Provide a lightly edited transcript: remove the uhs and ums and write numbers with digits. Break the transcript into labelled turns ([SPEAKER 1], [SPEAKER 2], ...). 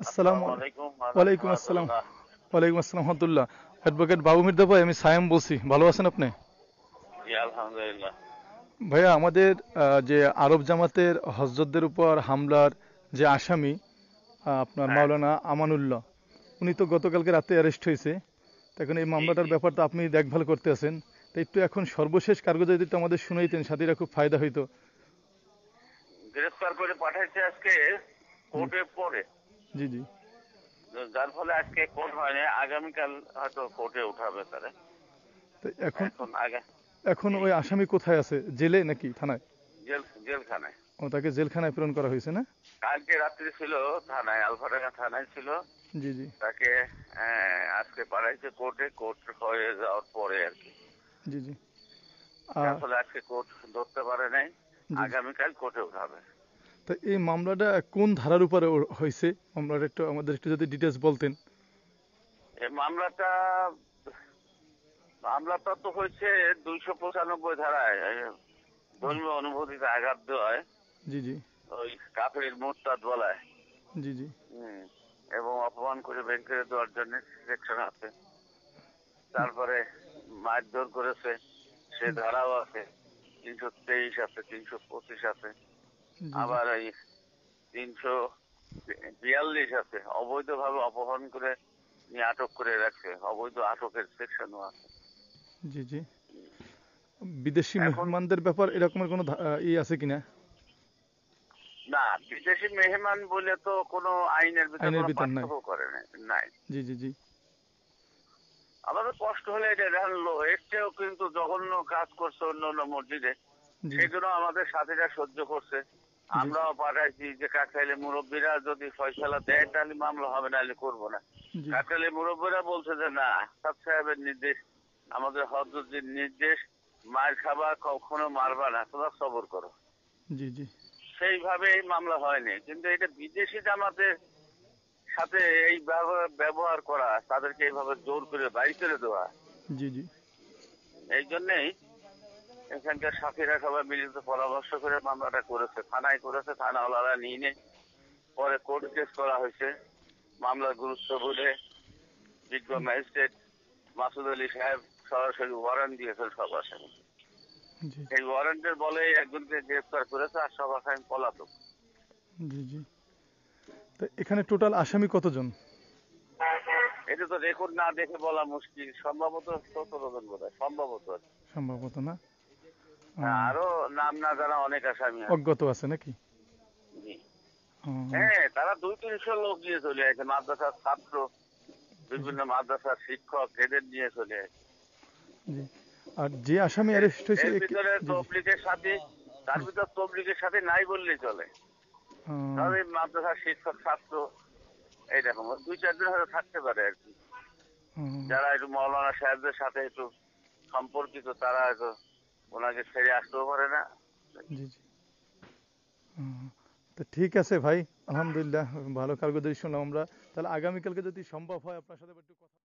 [SPEAKER 1] আসসালামু
[SPEAKER 2] আলাইকুম
[SPEAKER 1] ওয়ালাইকুম আসসালাম।
[SPEAKER 2] রাহমাতুল্লাহ।
[SPEAKER 1] ওয়ালাইকুম আসসালাম রহমতুল্লাহ। অ্যাডভোকেট বাবু মির্জা ভাই, আমি সায়েম বলছি। ভালো আছেন আপনি?
[SPEAKER 2] জি আলহামদুলিল্লাহ।
[SPEAKER 1] ভাইয়া, আমাদের যে আরব জামাতের হজরতদের উপর হামলার যে আসামি, আপনার
[SPEAKER 2] হ্যাঁ,
[SPEAKER 1] মাওলানা আমানুল্লাহ, উনি তো গতকালকে রাতে অ্যারেস্ট হয়েছে। তো এখন এই
[SPEAKER 2] জি
[SPEAKER 1] মামলাটার
[SPEAKER 2] জি।
[SPEAKER 1] ব্যাপারটা আপনি দেখভাল করতে আছেন। তো একটু এখন সর্বশেষ কার্যকর যদি আমাদের শুনাইতেন, সাথীরা খুব ফায়দা হইতো।
[SPEAKER 2] গ্রেফতার করে পাঠাইছে আজকে
[SPEAKER 1] জি
[SPEAKER 2] কোর্টে পরে,
[SPEAKER 1] জি জি।
[SPEAKER 2] যার ফলে আজকে কোর্ট হয়নি, আগামীকাল হয়তো কোর্টে উঠাবে তারা।
[SPEAKER 1] তো এখন
[SPEAKER 2] এখন আগে
[SPEAKER 1] এখন
[SPEAKER 2] জি,
[SPEAKER 1] ওই আসামি কোথায় আছে? জেলে নাকি থানায়?
[SPEAKER 2] জেলখানায়।
[SPEAKER 1] ও, তাকে জেলখানায় প্রেরণ করা হয়েছে না?
[SPEAKER 2] কালকে রাত্রি ছিল থানায়, আলফাডাঙ্গা থানায় ছিল।
[SPEAKER 1] জি জি
[SPEAKER 2] তাকে আজকে পাঠাইছে কোর্টে, কোর্ট হয়ে যাওয়ার পরে আর কি।
[SPEAKER 1] জি জি।
[SPEAKER 2] যার
[SPEAKER 1] আর
[SPEAKER 2] ফলে আজকে কোর্ট ধরতে পারে নাই,
[SPEAKER 1] জি জি।
[SPEAKER 2] আগামীকাল কোর্টে উঠাবে।
[SPEAKER 1] তা এই মামলাটা কোন ধারার উপরে হয়েছে? মামলাটা একটু আমাদের একটু যদি ডিটেলস বলতেন।
[SPEAKER 2] এই মামলাটা তো হয়েছে 295 ধারায়, ধর্মীয় অনুভূতিতে আঘাত দেওয়ায়,
[SPEAKER 1] জি জি
[SPEAKER 2] ওই কাফের মুরতাদ বলায়।
[SPEAKER 1] জি জি
[SPEAKER 2] হুম, এবং অপমান করে বের করে দেওয়ার জন্য সেকশন আছে। তারপরে মারধর করেছে, সে ধারাও আছে। 323 আছে, 325 আছে,
[SPEAKER 1] জি জি
[SPEAKER 2] আবার এই 342 আছে। অবৈধভাবে অপহরণ করে নিয়ে আটক করে রাখছে, অবৈধ আটকের সেকশনও আছে।
[SPEAKER 1] জি জি। বিদেশি
[SPEAKER 2] এখন
[SPEAKER 1] মেহমানদের ব্যাপার এরকমের কোনো আছে কিনা?
[SPEAKER 2] না, বিদেশি মেহমান বলে তো কোনো আইনের ভিতরে
[SPEAKER 1] আইনের
[SPEAKER 2] কোনো
[SPEAKER 1] ভিতর নাই।
[SPEAKER 2] পার্থক্য করে নাই।
[SPEAKER 1] জি জি জি
[SPEAKER 2] আমাদের কষ্ট হলে এটা জানলো, এর চেয়েও কিন্তু জঘন্য কাজ করছে অন্য অন্য মসজিদে,
[SPEAKER 1] জি
[SPEAKER 2] সেগুলো আমাদের সাথীরা সহ্য করছে।
[SPEAKER 1] জি
[SPEAKER 2] আমরাও পাঠাইছি যে কাকরাইলের মুরব্বীরা যদি ফয়সালা দেয় তাহলে মামলা হবে, নাহলে করবো না।
[SPEAKER 1] জি
[SPEAKER 2] কাকরাইলের মুরব্বীরা বলছে যে না, সাদ সাহেবের নির্দেশ, আমাদের হজরতের নির্দেশ, মায়ের খাবা, কখনো মারবা না, তোমরা সবর করো।
[SPEAKER 1] জি জি
[SPEAKER 2] সেইভাবে এই মামলা হয়নি, কিন্তু এটা বিদেশি জামাতের সাথে এই ব্যবহার করা, তাদেরকে এইভাবে জোর করে বাড়ি করে দেওয়া,
[SPEAKER 1] জি জি
[SPEAKER 2] এই জন্যেই এখানকার সাথীরা সবাই মিলিত পরামর্শ করে মামলাটা করেছে, থানায় করেছে, থানাওয়ালারা নিয়ে নেই। পরে কোর্ট কেস করা হয়েছে। মামলার গুরুত্ব বুঝে বিজ্ঞ ম্যাজিস্ট্রেট মাসুদ আলী সাহেব সরাসরি ওয়ারেন্ট দিয়েছেন সব আসামি।
[SPEAKER 1] জি
[SPEAKER 2] এই ওয়ারেন্টের বলে একজনকে গ্রেফতার করেছে, আর সব আসামি পলাতক।
[SPEAKER 1] জি জি। তা এখানে টোটাল আসামি কতজন?
[SPEAKER 2] এটা তো রেকর্ড না দেখে বলা মুশকিল, সম্ভবত 17 জন বোধ হয়, সম্ভবত আর কি।
[SPEAKER 1] সম্ভবত না।
[SPEAKER 2] হ্যাঁ, আরো নাম না জানা অনেক আসামি আছে।
[SPEAKER 1] অজ্ঞাত আছে নাকি?
[SPEAKER 2] জি।
[SPEAKER 1] আহ,
[SPEAKER 2] হ্যাঁ, তারা 200-300 লোক নিয়ে চলে আসে, মাদ্রাসার ছাত্র,
[SPEAKER 1] জি জি
[SPEAKER 2] বিভিন্ন মাদ্রাসার শিক্ষক, এদের নিয়ে চলে আসে।
[SPEAKER 1] জি। আর যে আসামি
[SPEAKER 2] এর
[SPEAKER 1] অ্যারেস্ট হয়েছে
[SPEAKER 2] এর ভিতরে
[SPEAKER 1] জি জি
[SPEAKER 2] তবলিগের সাথে, তার
[SPEAKER 1] জি।
[SPEAKER 2] ভিতর তবলিগের সাথে নাই বললেই চলে।
[SPEAKER 1] আহ,
[SPEAKER 2] তাহলে মাদ্রাসার শিক্ষক, ছাত্র, এইরকম 2-4 জন হয়তো থাকতে পারে আর কি,
[SPEAKER 1] আহ,
[SPEAKER 2] যারা একটু মৌলানা সাহেবদের সাথে একটু সম্পর্কিত, তারা হয়তো ওনাকে ছেড়ে আসতেও পারে না।
[SPEAKER 1] জি জি। আহ, তো ঠিক আছে ভাই, আলহামদুলিল্লাহ, ভালো কার্যকরী শুনলাম আমরা। তাহলে আগামীকালকে যদি সম্ভব হয় আপনার সাথে একটু কথা